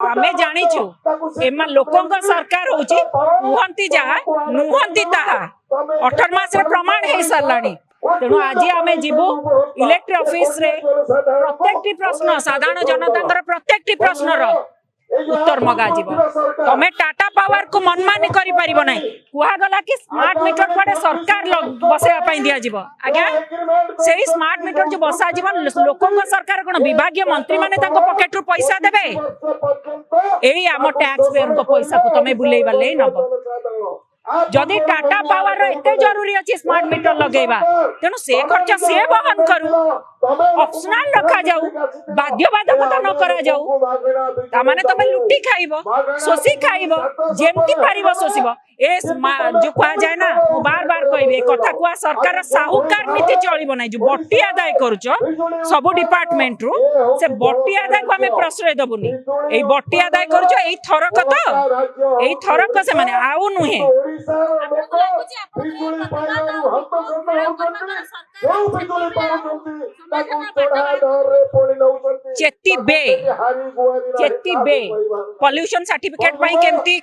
आमे जानिछु एमा लोकंक सरकार होची कहंती जहा नुहंती ताहा 18 मास रे प्रमाण हे सरलानी तेणु आज आमे जीवु इलेक्ट्री ऑफिस रे प्रत्येकटी प्रश्न साधारण जनता प्रत्येकटी प्रश्न रो उत्तर मगा जीव तमे टाटा पावर को मनमानी करि परिबो नै कुहा गला कि स्मार्ट मीटर पड़े सरकार बसेया पई दिया जीव आज्ञा सेही स्मार्ट मीटर जो बसा जीवन लोकंक सरकार कोन विभागीय मंत्री माने ताको पॉकेट रु पैसा देबे एही आम टैक्स पेयर को पैसा को तमे बुलेई बाले नब जदि टाटा पावर एते जरूरी अछि स्मार्ट मीटर लगेबा तेनु से खर्च से वहन करू ऑप्शनल रखा जाऊ बाध्यबाधकता न करा जाऊ ता माने तमे लुटी खाइबो सोसी खाइबो जेमति पारिबो सोसिबो ए जो कहा जाय ना मु बार बार कहबे कथा कुआ सरकार साहुकार नीति चलिबो नै जो बट्टी आदाय करूचो सब डिपार्टमेंट रु से बट्टी आदाय को हमें प्रश्रय दबुनी एई बट्टी आदाय करूचो एई थरक तो एई थरक से माने आउ नुहे चेती बे पॉल्यूशन सर्टिफिकेट पई केमती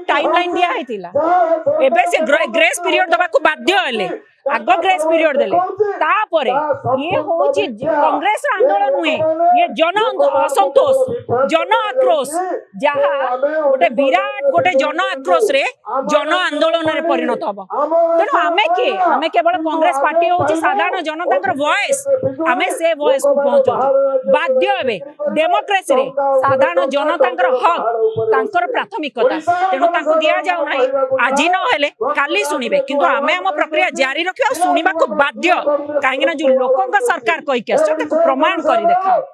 टाइमलाइन दिया हेतिला एबे से ग्रेस पीरियड दबा को बाध्य हेले आगो ग्रेस पीरियड देले तापरे ये होची कांग्रेस आंदोलन हुए ये जन असंतोष जन आक्रोश जहा गोटे विराट गोटे जन आक्रोश रे जन आंदोलन रे परिणत हबो तेनु आमे केवल कांग्रेस पार्टी होची साधारण जनताकर वॉइस आमे से वॉइस को पहुंचो बाध्य हेबे डेमोक्रेसी रे साधारण जनताकर हक तांकर प्राथमिकता तेनु तांको दिया जाउ नाही आजि न हेले काली सुनिबे किंतु आमे हम प्रक्रिया जारी रखियो सुनिबा को बाध्य काहेकि ना जो लोकंक सरकार कहि के प्रमाण करी देखाओ।